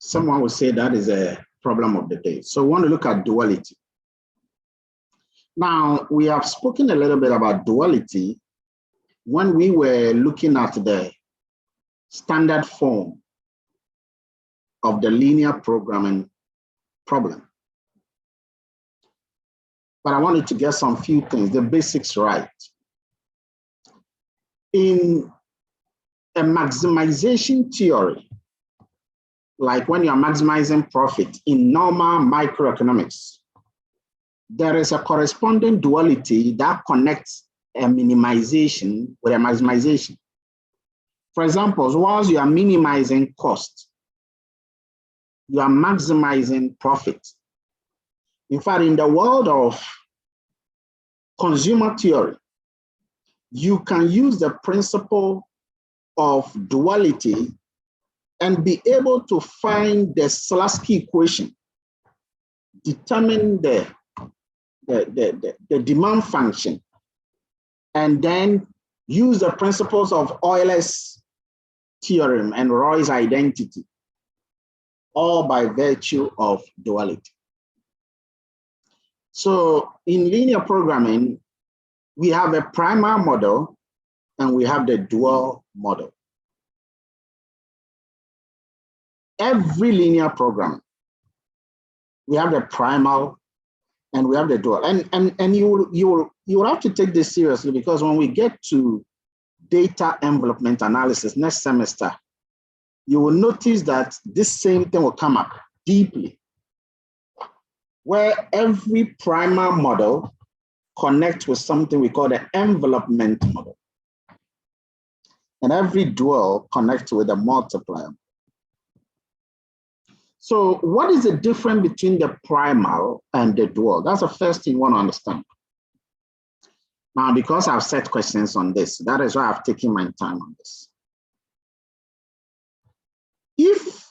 someone would say that is a problem of the day. So we want to look at duality. Now, we have spoken a little bit about duality when we were looking at the standard form of the linear programming problem. But I wanted to get some few things, the basics right. In a maximization theory, like when you're maximizing profit in normal microeconomics, there is a corresponding duality that connects a minimization with a maximization. For example, whilst you are minimizing cost, you are maximizing profit. In fact, in the world of consumer theory, you can use the principle of duality and be able to find the Slasky equation, determine the demand function, and then use the principles of Euler's theorem and Roy's identity, all by virtue of duality. So in linear programming, we have a primal model and we have the dual model. Every linear program, we have the primal and we have the dual. And you will have to take this seriously, because when we get to data envelopment analysis next semester, you will notice that this same thing will come up deeply, where every primal model connects with something we call the envelopment model. And every dual connects with a multiplier. So what is the difference between the primal and the dual? That's the first thing you want to understand. Now, because I've set questions on this, that is why I've taken my time on this. If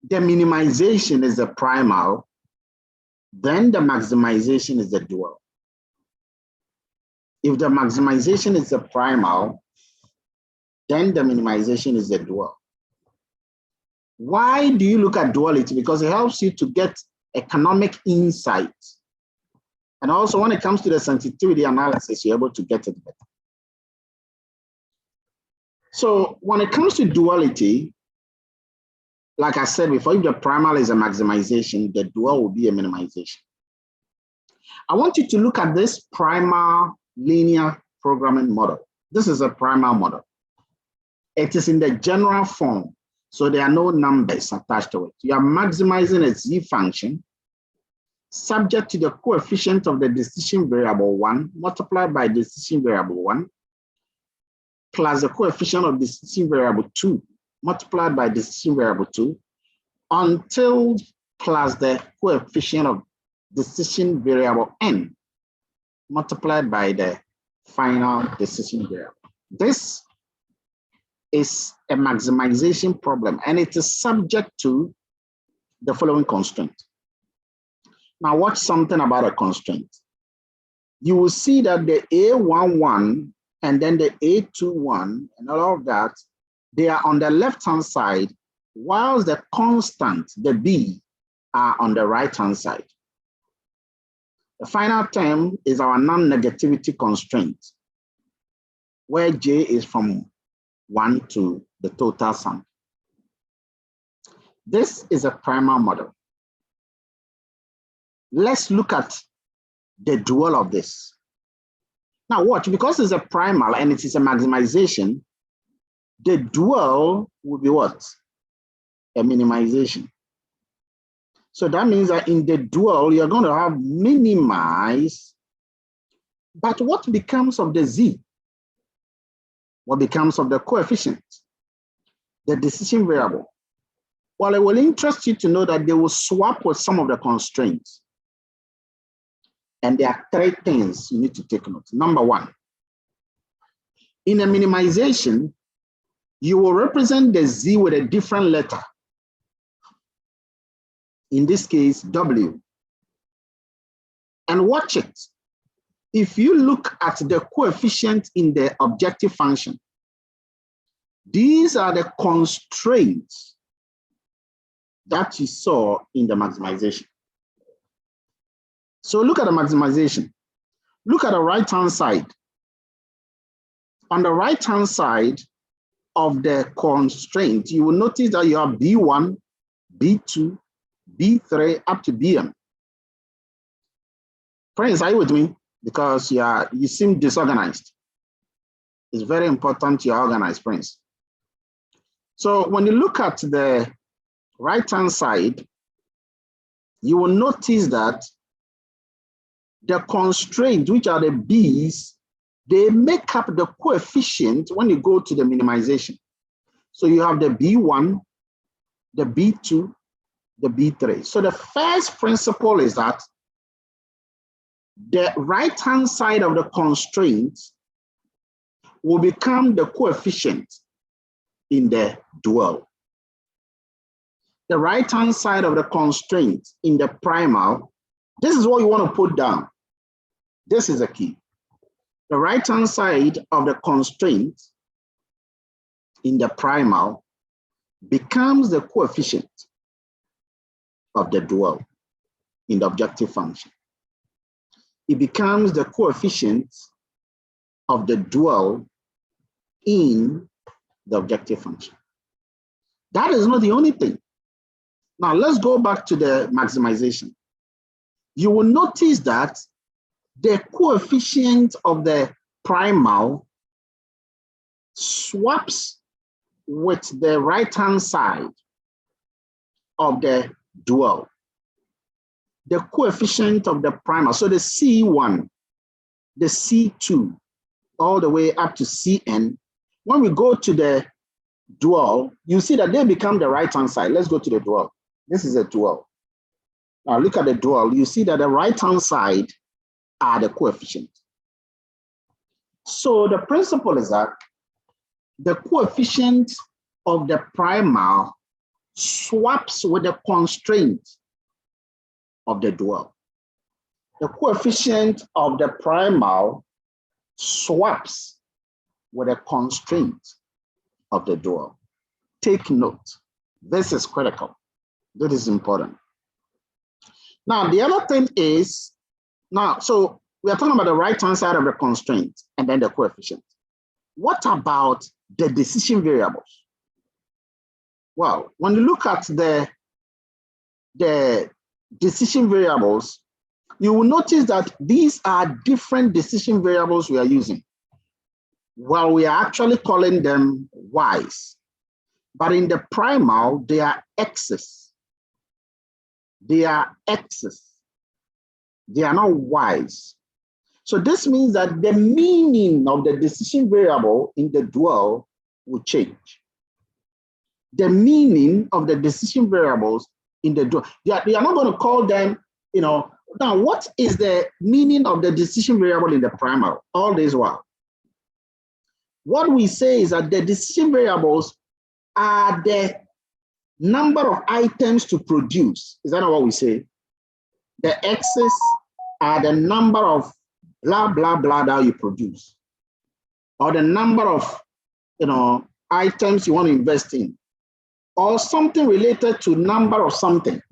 the minimization is the primal, then the maximization is the dual. If the maximization is the primal, then the minimization is the dual. Why do you look at duality? Because it helps you to get economic insight. And also when it comes to the sensitivity analysis, you're able to get it better. So when it comes to duality, like I said before, if the primal is a maximization, the dual will be a minimization. I want you to look at this primal linear programming model. This is a primal model. It is in the general form, so there are no numbers attached to it. You are maximizing a z function subject to the coefficient of the decision variable 1 multiplied by decision variable 1 plus the coefficient of decision variable 2 multiplied by decision variable 2 until plus the coefficient of decision variable n multiplied by the final decision variable. This is a maximization problem, and it is subject to the following constraint. Now watch something about a constraint. You will see that the A11 and then the A21 and all of that, they are on the left-hand side, whilst the constant, the B, are on the right-hand side. The final term is our non-negativity constraint, where J is from 1 to the total sum. This is a primal model. Let's look at the dual of this. Now watch, because it's a primal and it is a maximization, the dual will be what? A minimization. So that means that in the dual, you're going to have minimize, but what becomes of the z? What becomes of the coefficient? The decision variable. Well, it will interest you to know that they will swap with some of the constraints. And there are three things you need to take note. Number one, in a minimization, you will represent the z with a different letter. In this case, W. And watch it. If you look at the coefficient in the objective function, these are the constraints that you saw in the maximization. So look at the maximization. Look at the right-hand side. On the right-hand side of the constraint, you will notice that you have B1, B2, B3, up to Bm. Friends, are you with me? Because you seem disorganized. It's very important you're organized, friends. So when you look at the right-hand side, you will notice that the constraints, which are the B's, they make up the coefficient when you go to the minimization. So you have the B1, the B2, the B3. So the first principle is that the right-hand side of the constraint will become the coefficient in the dual. The right-hand side of the constraint in the primal, this is what you want to put down. This is the key. The right-hand side of the constraint in the primal becomes the coefficient of the dual in the objective function. It becomes the coefficient of the dual in the objective function. That is not the only thing. Now let's go back to the maximization. You will notice that the coefficient of the primal swaps with the right-hand side of the dual. The coefficient of the primal, so the C1, the C2, all the way up to Cn, when we go to the dual, you see that they become the right-hand side. Let's go to the dual. This is a dual. Now look at the dual. You see that the right-hand side are the coefficients. So the principle is that the coefficient of the primal swaps with the constraint of the dual. The coefficient of the primal swaps with a constraint of the dual. Take note, this is critical. This is important. Now, the other thing is, so we are talking about the right-hand side of the constraint and then the coefficient. What about the decision variables? Well, when you look at the decision variables, you will notice that these are different decision variables we are using. Well, we are actually calling them y's, but in the primal, they are x's. They are x's. They are not y's. So this means that the meaning of the decision variable in the dual will change. The meaning of the decision variables in the dual, they are not going to call them, now what is the meaning of the decision variable in the primal? All this while, what we say is that the decision variables are the number of items to produce. Is that not what we say? The x's are the number of blah, blah, blah that you produce, or the number of, items you want to invest in, or something related to number of something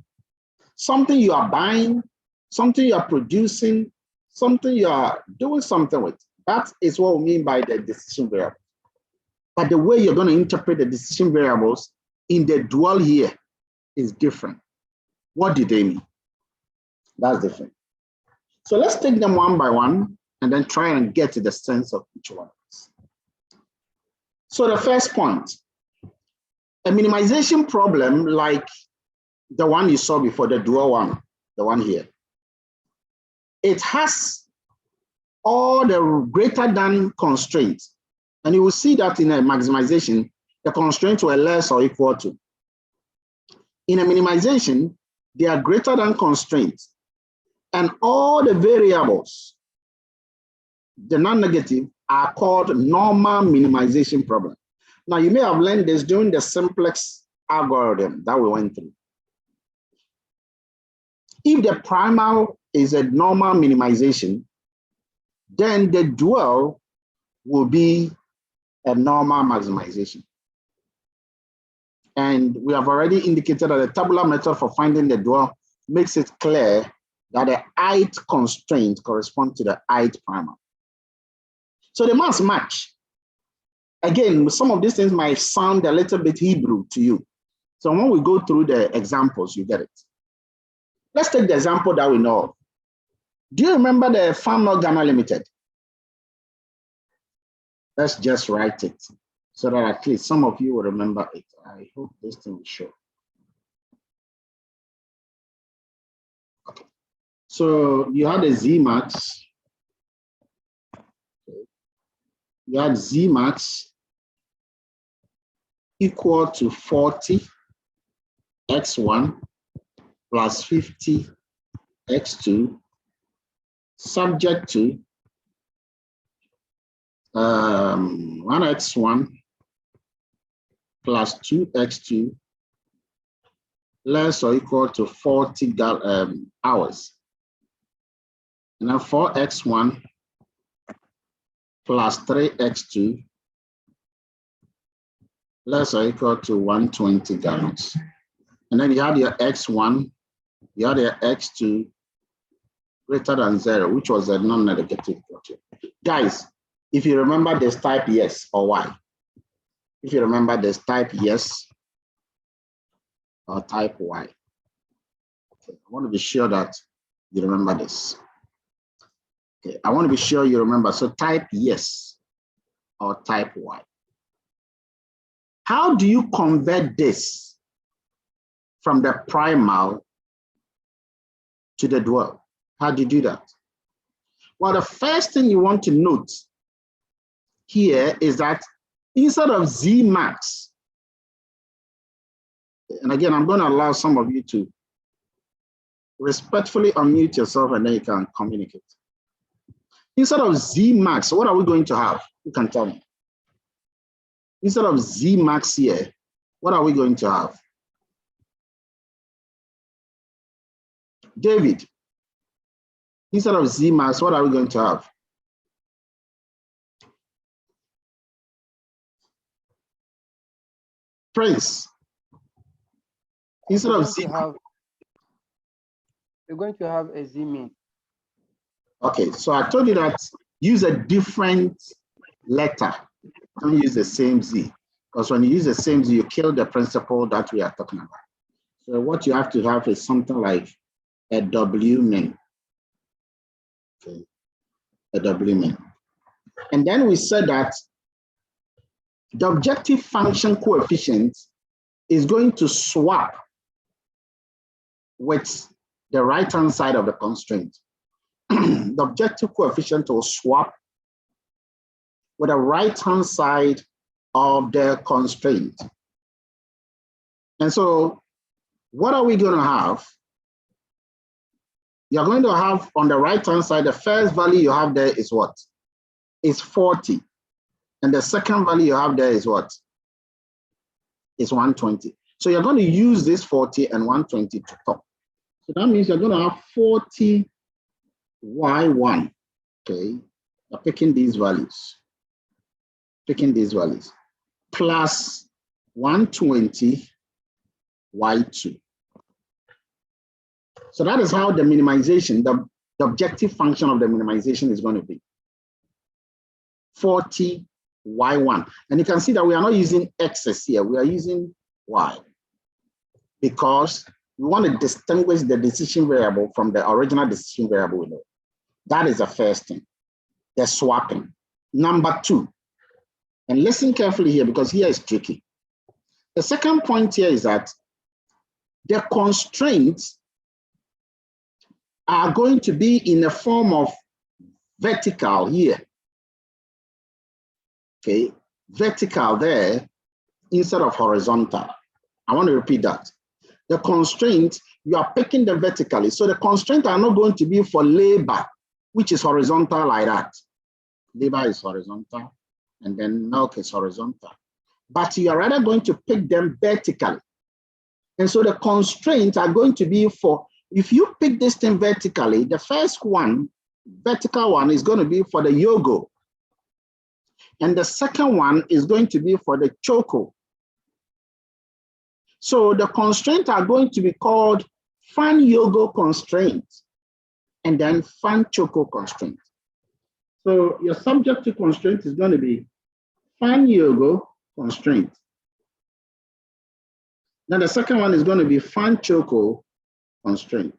you are buying, something you are producing, something you are doing something with. That is what we mean by the decision variable. But the way you're going to interpret the decision variables in the dual here is different. What do they mean? That's different. So let's take them one by one and then try and get to the sense of each one. So the first point, a minimization problem like the one you saw before, the dual one, the one here. It has all the greater than constraints. And you will see that in a maximization, the constraints were less or equal to. In a minimization, they are greater than constraints. And all the variables, the non-negative, are called normal minimization problem. Now, you may have learned this during the simplex algorithm that we went through. If the primal is a normal minimization, then the dual will be a normal maximization. And we have already indicated that the tabular method for finding the dual makes it clear that the ith constraint corresponds to the ith primal. So they must match. Again, some of these things might sound a little bit Hebrew to you. So when we go through the examples, you get it. Let's take the example that we know of. Do you remember the Farm Law Ghana Limited? Let's just write it so that at least some of you will remember it. I hope this thing will show. Okay. So you had a Z max. You had Z max equal to 40 x1 plus 50 x2 subject to 1x1 plus 2x2 less or equal to 40 hours. And then 4x1 plus 3x2 less or equal to 120 gallons. And then you have your x1, you have your x2 greater than 0, which was a non-negative quotient. Guys, if you remember this, type yes or Y. If you remember this, type yes or type Y. Okay, I want to be sure that you remember this. Okay, I want to be sure you remember. So type yes or type Y. How do you convert this from the primal to the dual? How do you do that? Well, the first thing you want to note here is that instead of Z max, and again, I'm going to allow some of you to respectfully unmute yourself and then you can communicate. Instead of Z max, what are we going to have? You can tell me. Instead of Z max here, what are we going to have? David, instead of Z max, what are we going to have? Prince, instead of Z max. We're going to have a Z min. Okay, so I told you that use a different letter. Don't use the same Z, because when you use the same Z, you kill the principle that we are talking about. So what you have to have is something like a W min. Okay, a W min. And then we said that the objective function coefficient is going to swap with the right-hand side of the constraint. The objective coefficient will swap with the right-hand side of the constraint. And so what are we going to have? You're going to have on the right-hand side, the first value you have there is what? Is 40. And the second value you have there is what? Is 120. So you're going to use this 40 and 120 to talk. So that means you're going to have 40 Y1, okay? You're picking these values, plus 120 Y2. So that is how the minimization, the objective function of the minimization is going to be 40 Y1. And you can see that we are not using X's here, we are using Y, because we want to distinguish the decision variable from the original decision variable we know. That is the first thing, the swapping. Number two, and listen carefully here because here is tricky. The second point here is that the constraints are going to be in the form of vertical here. Okay, vertical there instead of horizontal. I want to repeat that. The constraint, you are picking them vertically. So the constraints are not going to be for labor, which is horizontal like that. Labor is horizontal, and then milk is horizontal. But you are rather going to pick them vertically. And so the constraints are going to be for, if you pick this thing vertically, the first one, vertical one, is going to be for the yogo. And the second one is going to be for the choco. So the constraints are going to be called fan yogo constraints and then fan choco constraints. So your subjective constraint is going to be fan yogo constraint. Then the second one is going to be fan choco constraint.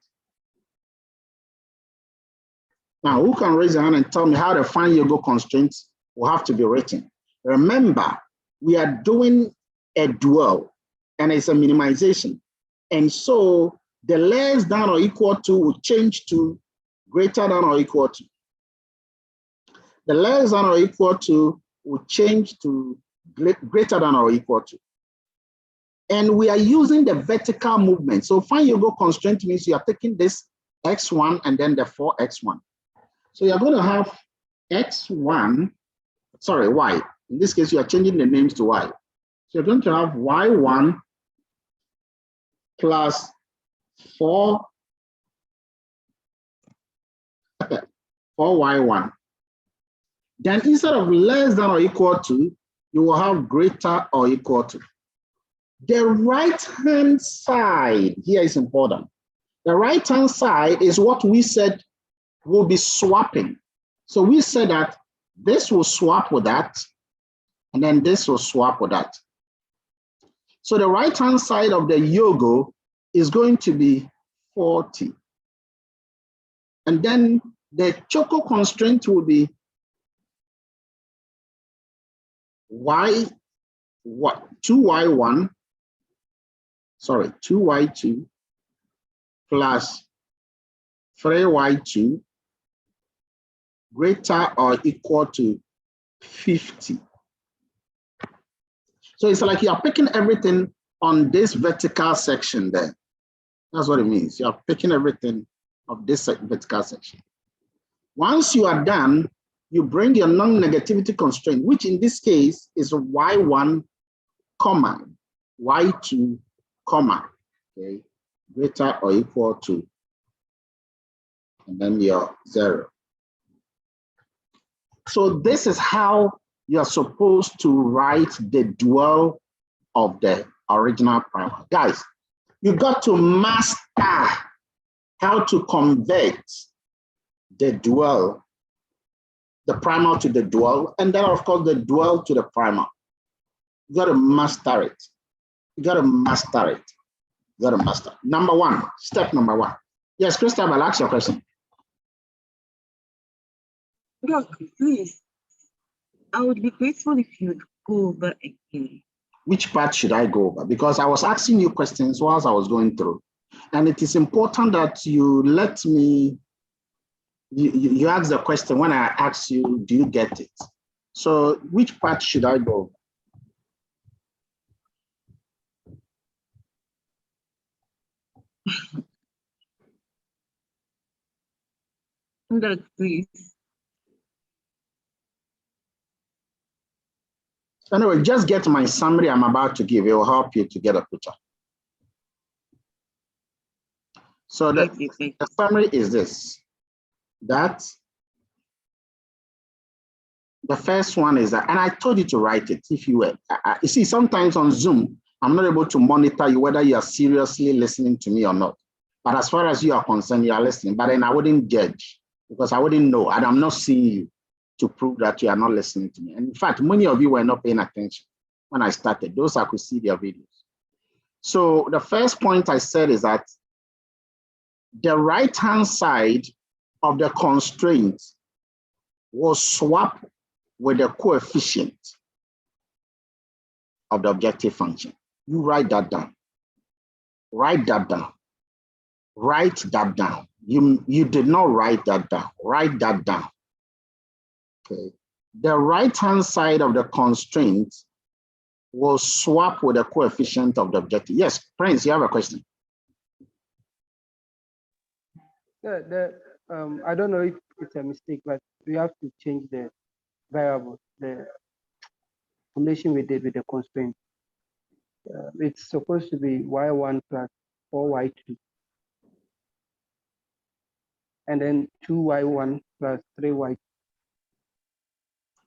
Now, who can raise their hand and tell me how the fan yogo constraints will have to be written? Remember, we are doing a dual and it's a minimization. And so the less than or equal to will change to greater than or equal to. The less than or equal to will change to greater than or equal to. And we are using the vertical movement. So fan yogo constraint means you are taking this x1 and then the 4x1. So you're going to have x1, sorry, y. In this case, you are changing the names to y. So you're going to have y1 plus 4y1. Then instead of less than or equal to, you will have greater or equal to. The right-hand side here is important. The right-hand side is what we said will be swapping. So we said that this will swap with that, and then this will swap with that. So the right-hand side of the yogo is going to be 40. And then the choco constraint will be2y1, sorry, 2y2 plus 3y2 greater or equal to 50. So it's like you are picking everything on this vertical section there. That's what it means. You are picking everything of this vertical section. Once you are done, you bring your non-negativity constraint, which in this case is y1, comma, y2, comma, okay, greater or equal to, and then your 0. So this is how you're supposed to write the dual of the original primal. Guys, you got to master how to convert the dual, the primal to the dual, and then of course the dual to the primal. You got to master it. You got to master it. You got to master. Number one, step number one. Yes, Christopher, I'll ask your question. Doc, please, I would be grateful if you'd go over again. Which part should I go over? Because I was asking you questions whilst I was going through. And it is important that you let me, you ask the question when I ask you, do you get it? So which part should I go over? Doc, please. Anyway, just get my summary I'm about to give. It will help you to get a picture. So the summary is this, that the first one is that, and I told you to write it if you were, you see, sometimes on Zoom, I'm not able to monitor you whether you are seriously listening to me or not. But as far as you are concerned, you are listening, but then I wouldn't judge because I wouldn't know, and I'm not seeing you to prove that you are not listening to me. And in fact, many of you were not paying attention when I started. Those I could see their videos. So the first point I said is that the right-hand side of the constraint will swap with the coefficient of the objective function. You write that down. Write that down. Write that down. You did not write that down. Write that down. Okay. The right-hand side of the constraint will swap with the coefficient of the objective. Yes, Prince, you have a question. Yeah, I don't know if it's a mistake, but we have to change the variable, the relation we did with the constraint. It's supposed to be y1 plus 4y2. And then 2y1 plus 3y2.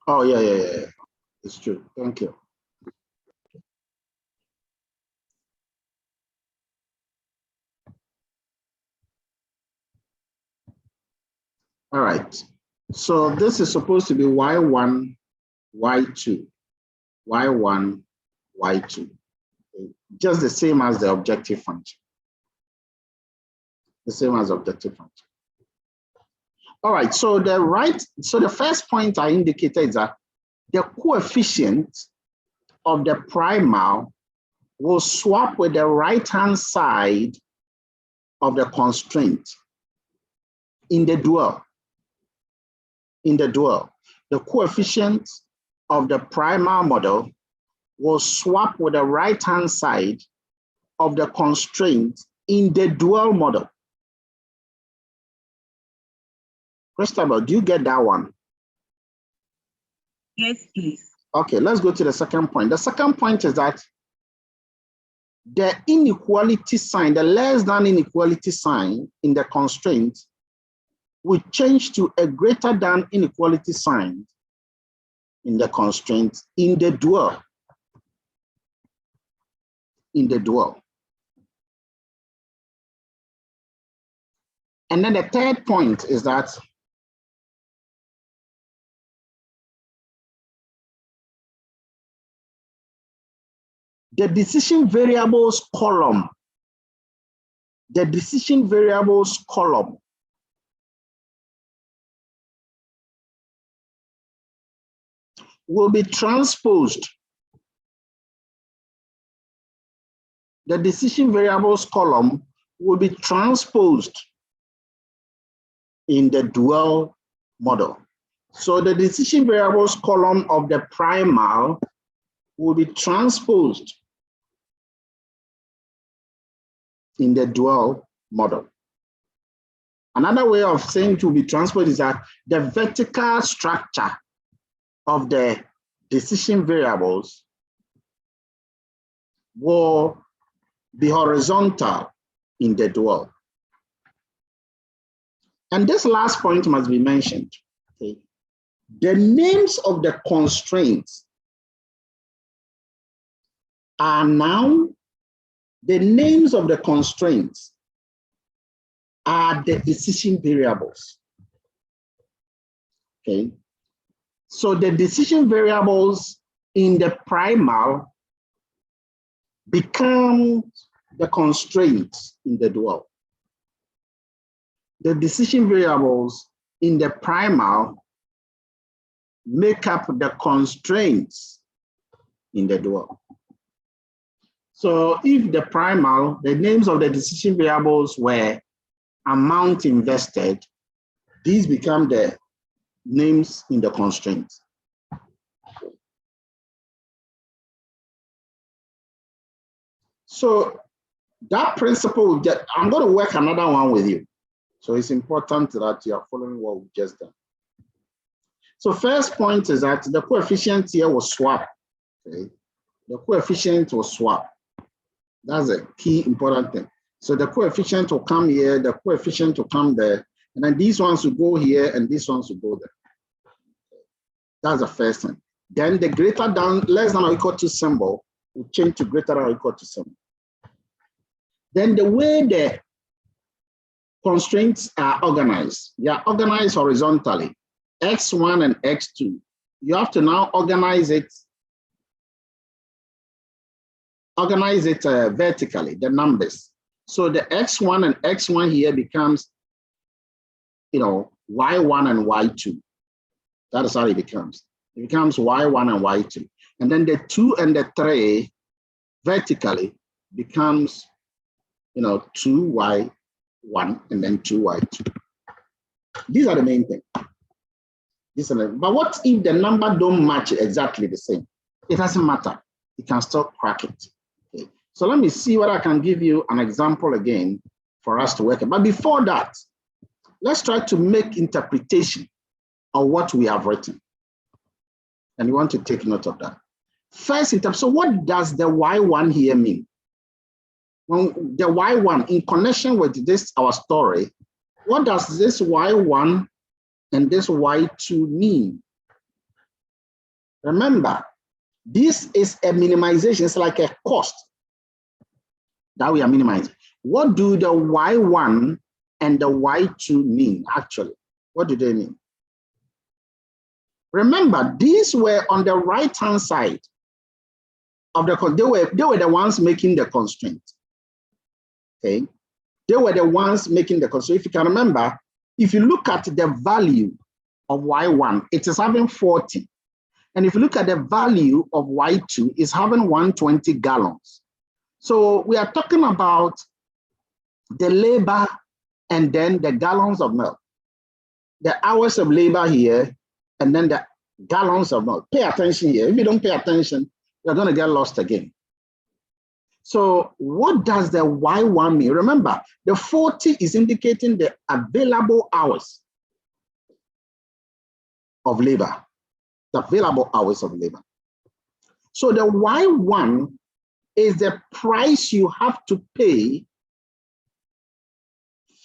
Oh, yeah. It's true. Thank you. All right. So this is supposed to be y1, y2, y1, y2. Just the same as the objective function. The same as objective function. All right, so the first point I indicated is that the coefficient of the primal will swap with the right-hand side of the constraint in the dual. In the dual, the coefficient of the primal model will swap with the right-hand side of the constraint in the dual model. Christabel, do you get that one? Yes, please. Okay, let's go to the second point. The second point is that the inequality sign, the less than inequality sign in the constraint will change to a greater than inequality sign in the constraint in the dual. In the dual. And then the third point is that the decision variables column, will be transposed. The decision variables column will be transposed in the dual model. So the decision variables column of the primal will be transposed in the dual model. Another way of saying to be transposed is that the vertical structure of the decision variables will be horizontal in the dual. And this last point must be mentioned. Okay? The names of the constraints are now, the names of the constraints are the decision variables. Okay? So the decision variables in the primal become the constraints in the dual. The decision variables in the primal make up the constraints in the dual. So if the primal, the names of the decision variables were amount invested, these become the names in the constraints. So that principle, I'm going to work another one with you. So it's important that you are following what we've just done. So first point is that the coefficient here will swap. Okay? The coefficient will swap. That's a key important thing. So the coefficient will come here, the coefficient will come there, and then these ones will go here and these ones will go there. That's the first thing. Then the greater than, less than or equal to symbol will change to greater than or equal to symbol. Then the way the constraints are organized, they are organized horizontally, X1 and X2. You have to now organize it vertically, the numbers. So the X1 and X1 here becomes, Y1 and Y2. That is how it becomes. It becomes Y1 and Y2. And then the 2 and the 3 vertically becomes, 2Y1 and then 2Y2. These are the main things. But what if the number don't match exactly the same? It doesn't matter. You can still crack it. Okay. So let me see whether I can give you an example again for us to work. But before that, let's try to make interpretation of what we have written. And you want to take note of that. First, so what does the Y1 here mean? When the Y1, in connection with this, our story, what does this Y1 and this Y2 mean? Remember, this is a minimization. It's like a cost that we are minimizing. What do the Y1 and the Y2 mean, actually? What do they mean? Remember, these were on the right-hand side of the, they were the ones making the constraint. Okay, they were the ones making the constraint. If you can remember, if you look at the value of Y1, it is having 40. And if you look at the value of Y2, it's having 120 gallons. So we are talking about the labor and then the gallons of milk. The hours of labor here, and then the gallons of milk. Pay attention here. If you don't pay attention, you're going to get lost again. So what does the Y1 mean? Remember, the 40 is indicating the available hours of labor. The available hours of labor. So the Y1 is the price you have to pay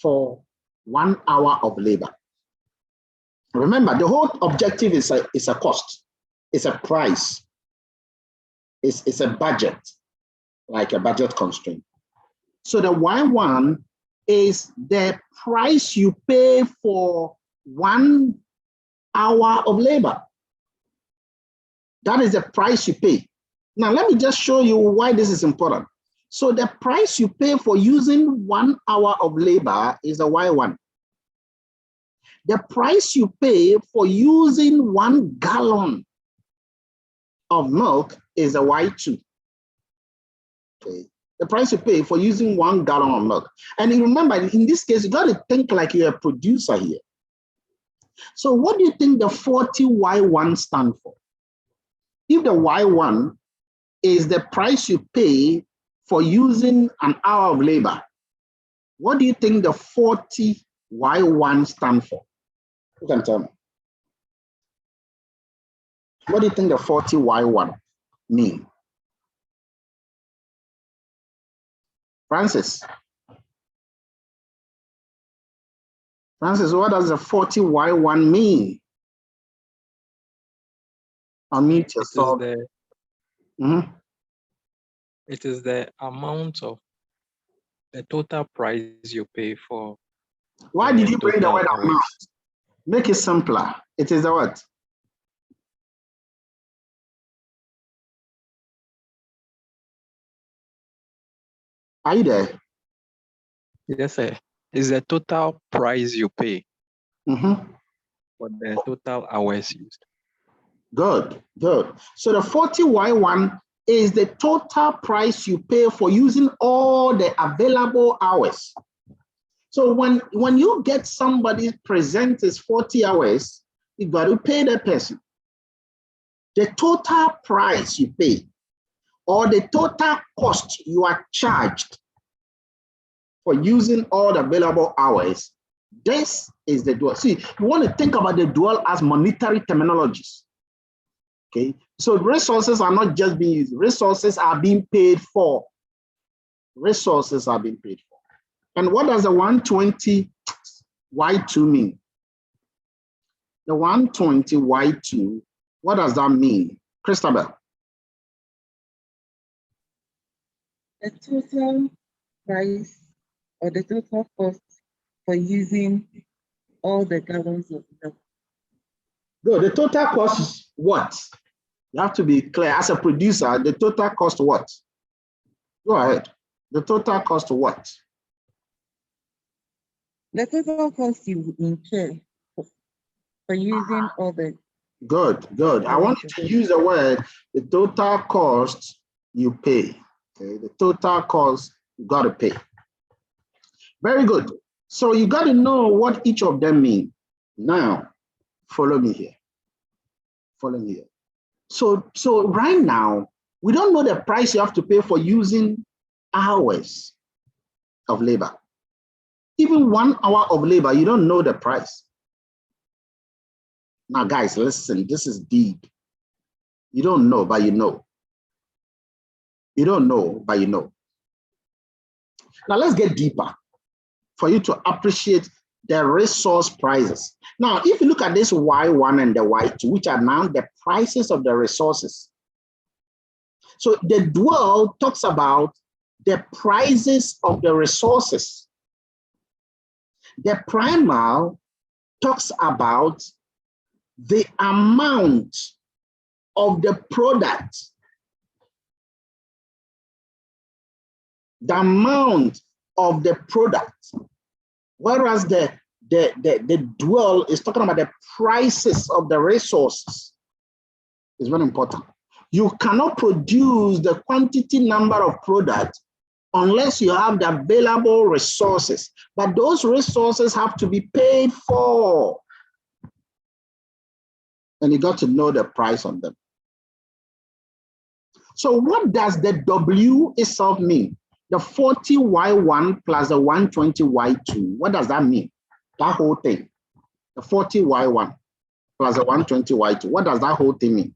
for 1 hour of labor. Remember, the whole objective is a cost, it's a price, it's a budget, like a budget constraint. So the Y1 is the price you pay for 1 hour of labor. That is the price you pay. Now, let me just show you why this is important. So the price you pay for using 1 hour of labor is a Y1. The price you pay for using 1 gallon of milk is a Y2. Okay. The price you pay for using 1 gallon of milk. And you remember, in this case, you got to think like you're a producer here. So what do you think the 40 Y1 stand for? If the Y1 is the price you pay for using an hour of labor, what do you think the 40 Y1 stand for? Who can tell me? What do you think the 40 Y1 mean? Francis, what does the 40 Y1 mean? Unmute yourself. It is the amount of the total price you pay for. Why did you bring the word amount? Make it simpler. It is the what? Are you there? Yes, sir. It's the total price you pay for the total hours used. Good, good. So the 40 Y1 is the total price you pay for using all the available hours. So when you get somebody present as 40 hours, you got to pay that person. The total price you pay or the total cost you are charged for using all the available hours, this is the dual. See, you want to think about the dual as monetary terminologies. Okay, so resources are not just being used, resources are being paid for. Resources are being paid for. And what does the 120 Y2 mean? The 120 Y2, what does that mean? Christabel? The total price or the total cost for using all the gallons of milk. Good. The total cost is what? You have to be clear. As a producer, the total cost what? Go ahead. The total cost what? The total cost you incur for using all the. Good, good. I want you to use the word, the total cost you pay. Okay, the total cost you got to pay. Very good. So you got to know what each of them mean. Now, follow me here. Follow me here. So right now, we don't know the price you have to pay for using hours of labor. Even 1 hour of labor, you don't know the price. Now, guys, listen, this is deep. You don't know, but you know. You don't know, but you know. Now, let's get deeper for you to appreciate the resource prices. Now, if you look at this Y1 and the Y2, which are now the prices of the resources. So the dual talks about the prices of the resources. The primal talks about the amount of the product, whereas the dual is talking about the prices of the resources. It's very important. You cannot produce the quantity number of product unless you have the available resources, but those resources have to be paid for. And you got to know the price on them. So what does the W itself mean? The 40Y1 plus the 120Y2, what does that mean? That whole thing, the 40Y1 plus the 120Y2, what does that whole thing mean?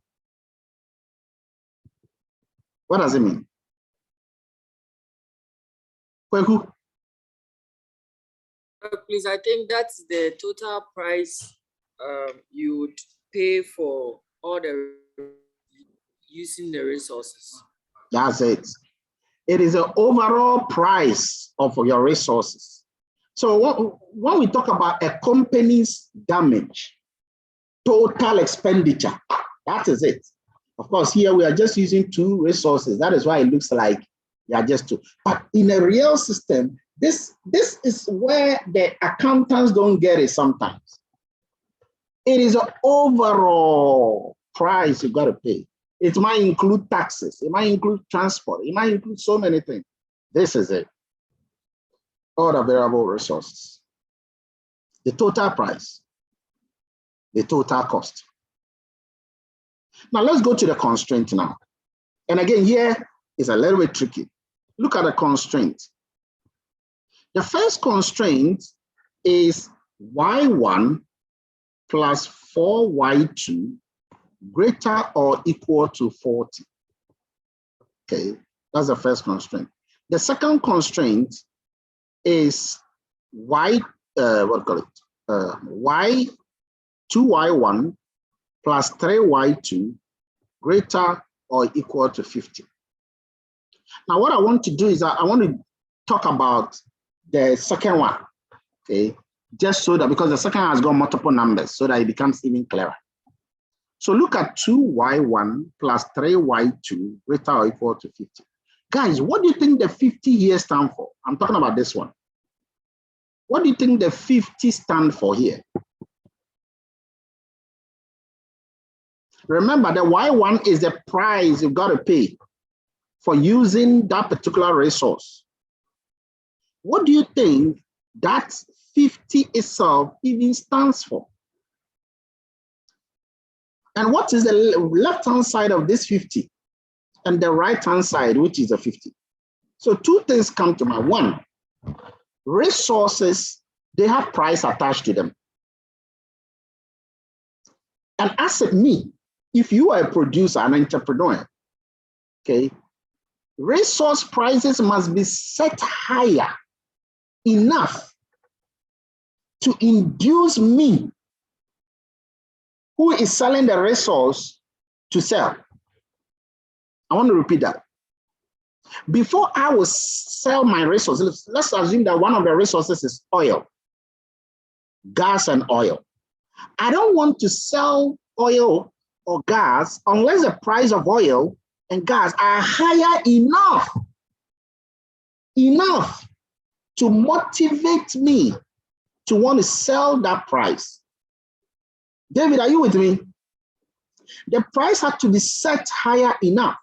What does it mean? Please, I think that's the total price you would pay for all the using the resources. That's it. It is an overall price of your resources. So when we talk about a company's damage, total expenditure, that is it. Of course, here we are just using two resources. That is why it looks like they are just two. But in a real system, this is where the accountants don't get it sometimes. It is an overall price you got to pay. It might include taxes. It might include transport. It might include so many things. This is it. All the variable resources. The total price. The total cost. Now let's go to the constraint now. And again, here is a little bit tricky. Look at the constraint. The first constraint is Y1 plus 4Y2 greater or equal to 40. Okay, that's the first constraint. The second constraint is Y2Y1 plus 3Y2 greater or equal to 50. Now, what I want to do is I want to talk about the second one, okay? Just so that, because the second has got multiple numbers, so that it becomes even clearer. So look at 2Y1 plus 3Y2 greater or equal to 50. Guys, what do you think the 50 here stand for? I'm talking about this one. What do you think the 50 stand for here? Remember, the Y1 is the price you've got to pay for using that particular resource. What do you think that 50 itself even stands for? And what is the left-hand side of this 50? And the right-hand side, which is a 50. So two things come to mind. One, resources, they have price attached to them. And as me, if you are a producer, an entrepreneur, okay, resource prices must be set higher enough to induce me, who is selling the resource, to sell. I want to repeat that. Before I will sell my resources, let's assume that one of the resources is oil, gas and oil. I don't want to sell oil or gas unless the price of oil and gas are higher enough to motivate me to want to sell that price. David, are you with me? The price had to be set higher enough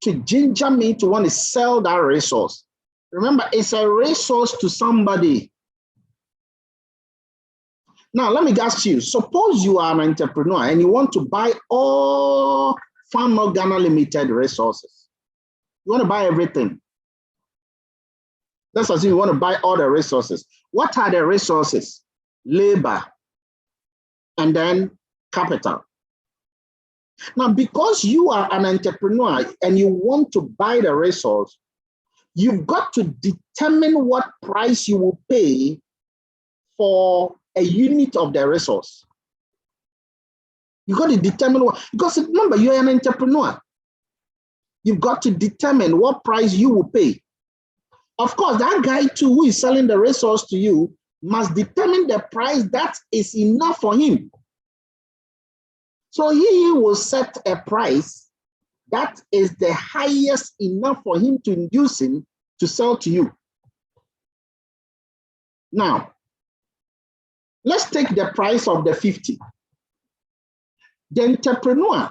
to ginger me to want to sell that resource. Remember, it's a resource to somebody. Now, let me ask you, suppose you are an entrepreneur and you want to buy all Farm Ghana Limited resources. You want to buy everything. Let's assume you want to buy all the resources. What are the resources? Labor, and then capital. Now, because you are an entrepreneur and you want to buy the resource, you've got to determine what price you will pay for a unit of the resource. You got to determine what, because remember, you're an entrepreneur. You've got to determine what price you will pay. Of course, that guy too, who is selling the resource to you, must determine the price that is enough for him. So he will set a price that is the highest enough for him to induce him to sell to you. Now, let's take the price of the 50. The entrepreneur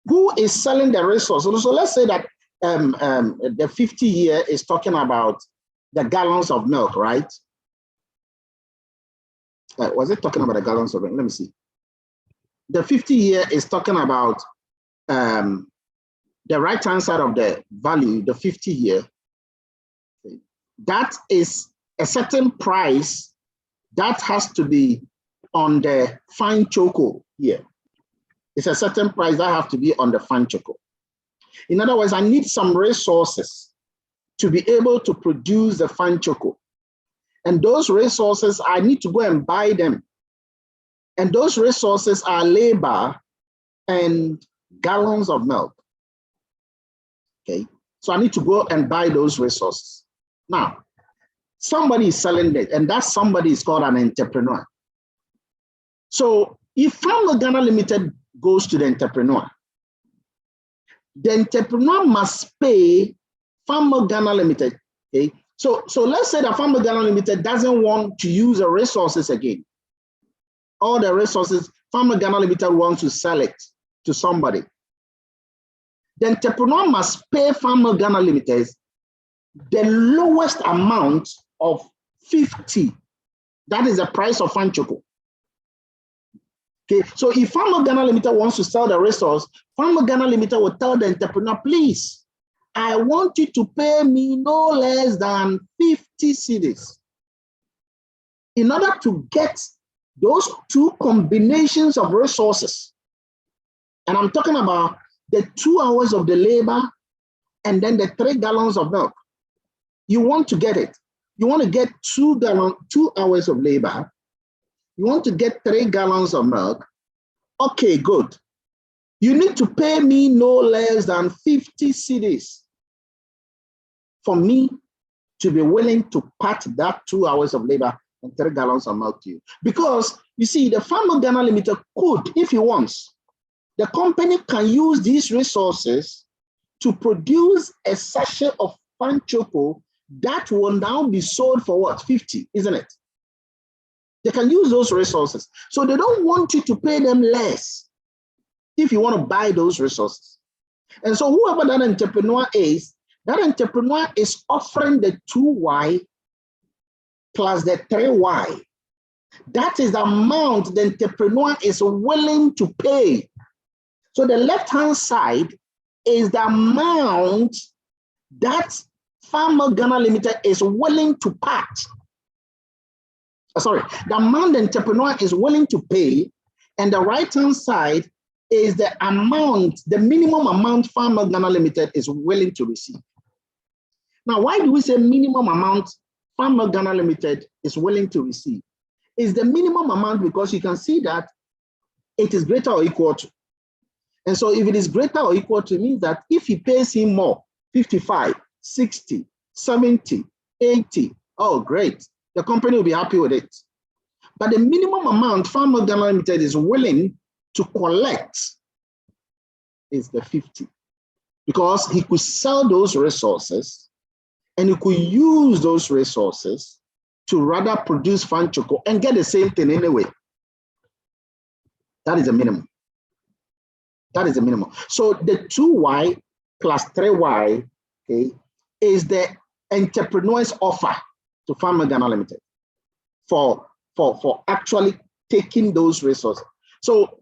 who is selling the resource. So let's say that the 50 here is talking about the gallons of milk, right? Was it talking about the gallons of milk? Let me see. The 50 here is talking about the right-hand side of the value, the 50 here. That is a certain price that has to be on the fine choco here. It's a certain price that have to be on the fine choco. In other words, I need some resources to be able to produce the fine choco. And those resources, I need to go and buy them. And those resources are labor and gallons of milk. Okay, so I need to go and buy those resources. Now, somebody is selling it, and that somebody is called an entrepreneur. So if Farmer Ghana Limited goes to the entrepreneur must pay Farmer Ghana Limited. Okay, so let's say that Farmer Ghana Limited doesn't want to use the resources again. All the resources, Farmer Ghana Limited wants to sell it to somebody. The entrepreneur must pay Farmer Ghana Limited the lowest amount of 50. That is the price of fine choco. Okay, so if Farmer Ghana Limited wants to sell the resource, Farmer Ghana Limited will tell the entrepreneur, please, I want you to pay me no less than 50 cedis. In order to get those two combinations of resources, and I'm talking about the 2 hours of the labor and then the 3 gallons of milk. You want to get it. You want to get 2 hours of labor. You want to get 3 gallons of milk. Okay, good. You need to pay me no less than 50 cedis for me to be willing to part that 2 hours of labor and 3 gallons of milk to you. Because you see, the Farmer Ghana Limited could, if he wants, the company can use these resources to produce a sachet of fine choco that will now be sold for what? 50, isn't it? They can use those resources. So they don't want you to pay them less if you want to buy those resources. And so whoever that entrepreneur is offering the 2Y plus the 3Y. That is the amount the entrepreneur is willing to pay. So the left-hand side is the amount that Farmer Ghana Limited is willing to part. The amount the entrepreneur is willing to pay, and the right-hand side is the amount, the minimum amount Farmer Ghana Limited is willing to receive. Now, why do we say minimum amount Farmer Ghana Limited is willing to receive? It's the minimum amount because you can see that it is greater or equal to. And so if it is greater or equal to, it means that if he pays him more, 55, 60, 70, 80, oh, great. The company will be happy with it. But the minimum amount Farmer Ghana Limited is willing to collect is the 50. Because he could sell those resources and he could use those resources to rather produce fine choco and get the same thing anyway. That is the minimum. That is the minimum. So the 2Y plus 3Y, okay, is the entrepreneur's offer to Farmer Ghana Limited for actually taking those resources. So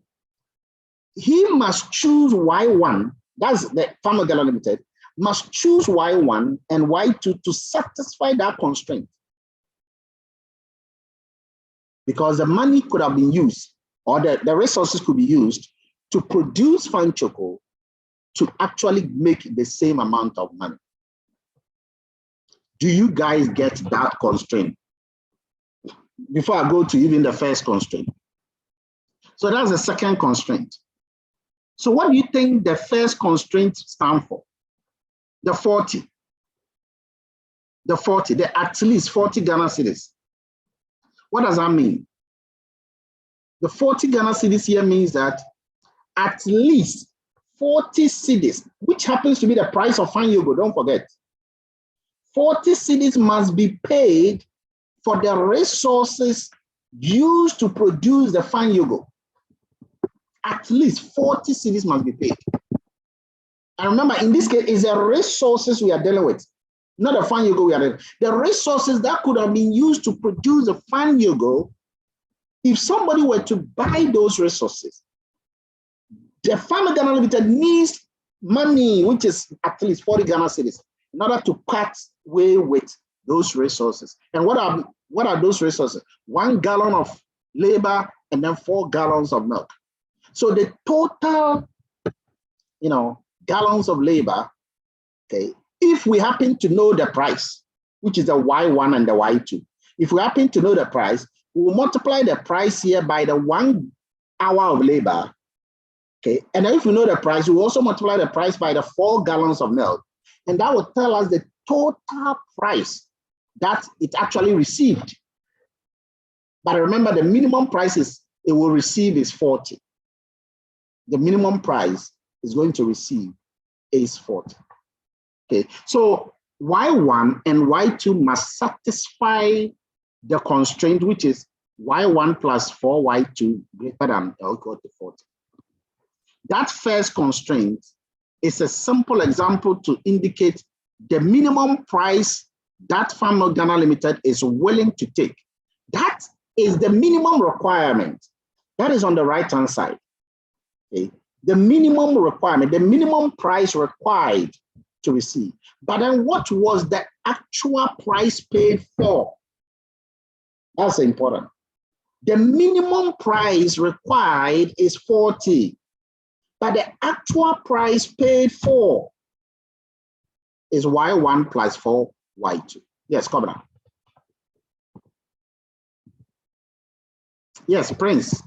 he must choose Y1, that's the Farmer Ghana Limited, must choose Y1 and Y2 to satisfy that constraint. Because the money could have been used, or the resources could be used to produce fine choco to actually make the same amount of money. Do you guys get that constraint? Before I go to even the first constraint. So that's the second constraint. So what do you think the first constraint stands for? The 40. the 40, the at least 40 Ghana cedis. What does that mean? The 40 Ghana cedis here means that at least 40 cedis, which happens to be the price of fine yogo, don't forget. 40 cedis must be paid for the resources used to produce the fine yogo. At least 40 cedis must be paid. And remember, in this case, it's the resources we are dealing with, not the fine yogo we are dealing with. The resources that could have been used to produce the fine yogo, if somebody were to buy those resources, the Farmer Ghana Limited needs money, which is at least 40 Ghana cedis, in order to part way with those resources. And what are those resources? 1 gallon of labor and then 4 gallons of milk. So the total, gallons of labor, okay, if we happen to know the price, which is the Y1 and the Y2, if we happen to know the price, we will multiply the price here by the 1 hour of labor, okay, and then if we know the price, we will also multiply the price by the 4 gallons of milk, and that will tell us the total price that it actually received. But remember, the minimum price it will receive is 40. The minimum price is going to receive is 40. Okay, so Y1 and Y2 must satisfy the constraint, which is Y1 plus 4Y2 greater than or equal to 40. That first constraint is a simple example to indicate the minimum price that Farmer Ghana Limited is willing to take. That is the minimum requirement. That is on the right-hand side. Okay. The minimum requirement, the minimum price required to receive. But then what was the actual price paid for? That's important. The minimum price required is 40, but the actual price paid for is Y1 plus 4 Y2. Yes, Kobra. Yes, Prince.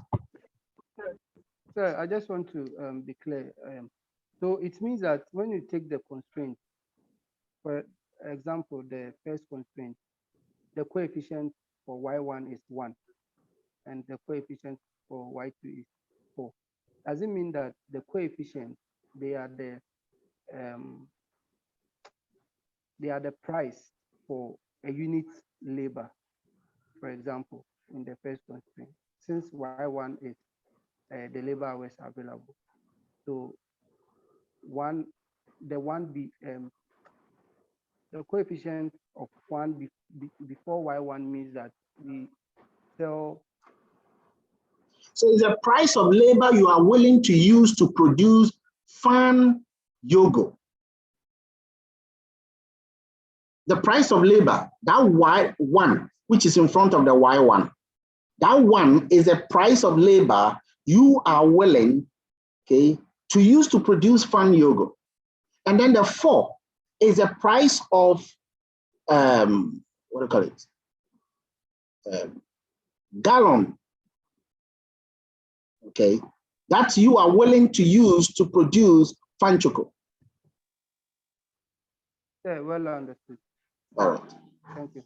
Sir, I just want to be clear. So it means that when you take the constraint, for example, the first constraint, the coefficient for Y1 is 1, and the coefficient for Y2 is 4. Does it mean that the coefficients, they are the price for a unit labor, for example, in the first constraint, since Y1 is the labor hours available. So the coefficient of 1 before Y1 means that we sell. So it's the price of labor you are willing to use to produce fine yogo. The price of labor, that Y1, which is in front of the Y1, that 1 is the price of labor you are willing, okay, to use to produce fine yogo. And then the 4 is the price of, gallon, okay, that you are willing to use to produce fine choco. Yeah, well understood. All right. Thank you.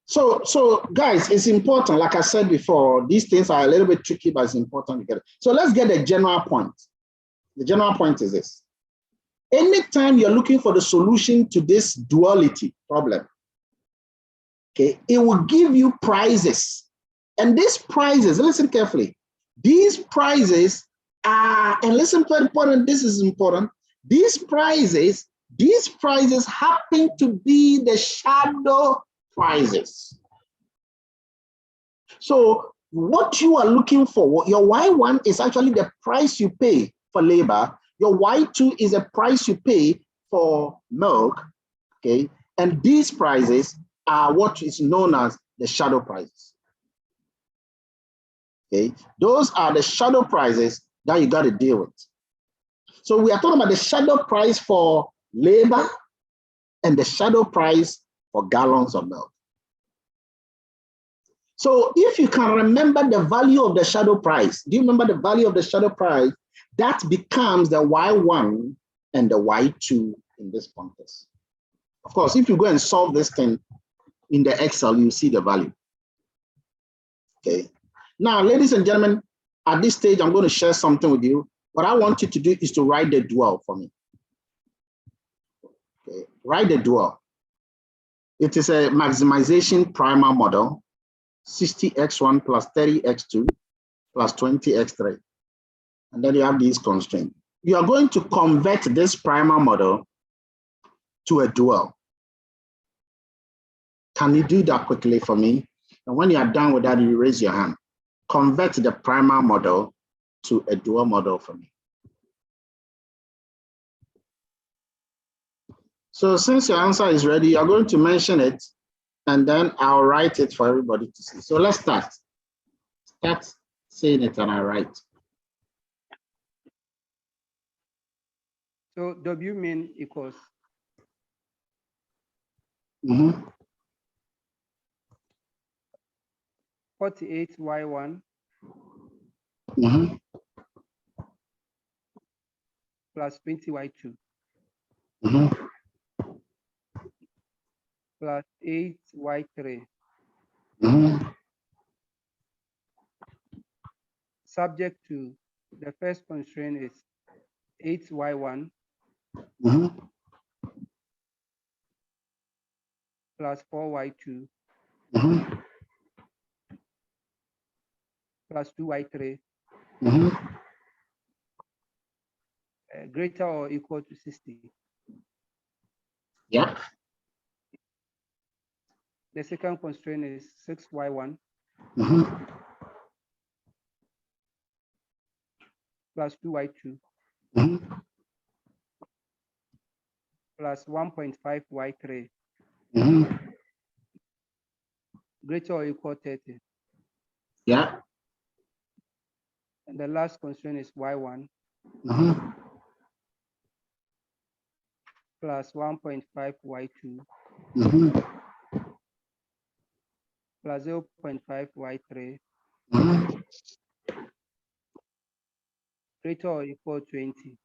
So guys, it's important, like I said before, these things are a little bit tricky, but it's important to get it. So let's get the general point. The general point is this. Anytime you're looking for the solution to this duality problem, okay, it will give you prices. And these prices, listen carefully, these prices are, and listen very important, this is important, these prices happen to be the shadow prices. So what you are looking for, your Y1 is actually the price you pay for labor. Your Y2 is the price you pay for milk, okay? And these prices are what is known as the shadow prices, okay? Those are the shadow prices that you got to deal with. So we are talking about the shadow price for labor and the shadow price for gallons of milk. So if you can remember the value of the shadow price, do you remember the value of the shadow price? That becomes the Y1 and the Y2 in this context. Of course, if you go and solve this thing in the Excel, you see the value. Okay. Now, ladies and gentlemen, at this stage, I'm going to share something with you. What I want you to do is to write the dual for me. Okay. Write the dual. It is a maximization primal model, 60x1 plus 30x2 plus 20x3. And then you have these constraints. You are going to convert this primal model to a dual. Can you do that quickly for me? And when you are done with that, you raise your hand. Convert the primal model to a dual model for me. So since your answer is ready, you're going to mention it, and then I'll write it for everybody to see. So let's start. Start saying it and I write. So W mean equals 48y1 plus 20y2 plus 8y3 subject to the first constraint is 8y1 plus 4y2 plus 2y3 greater or equal to 60. Yeah. The second constraint is 6y1 plus 2y2 plus 1.5y3 greater or equal 30. Yeah. And the last constraint is y1 plus 1.5y2 plus 0.5y3 greater or equal 20.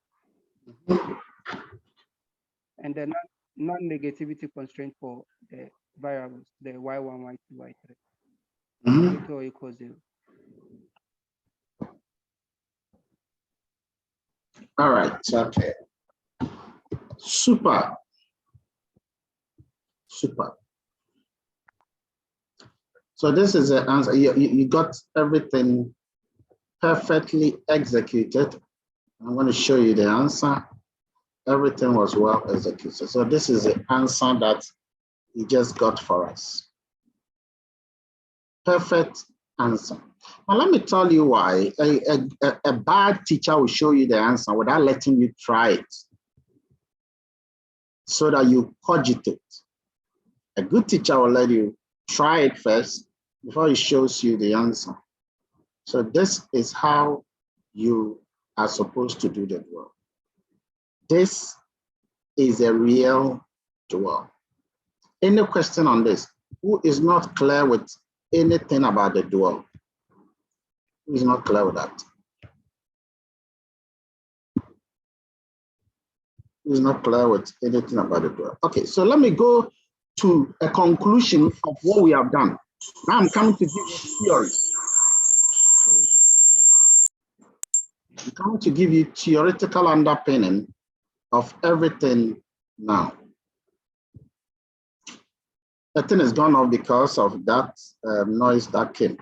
And the non-negativity constraint for the variables, the y1, y2, y3, greater or equal 0. All right, okay. Super. Super. So this is the answer. You got everything perfectly executed. I'm going to show you the answer. Everything was well executed. So this is the answer that he just got for us. Perfect answer. Now let me tell you why. A bad teacher will show you the answer without letting you try it, so that you cogitate. A good teacher will let you try it first before he shows you the answer. So this is how you are supposed to do the dual. This is a real dual. Any question on this? Who is not clear with anything about the dual? Who is not clear with that? Who is not clear with anything about the dual? Okay, so let me go to a conclusion of what we have done. Now I'm coming to give you theory. I'm coming to give you theoretical underpinning of everything now. The thing is gone off because of that noise that came.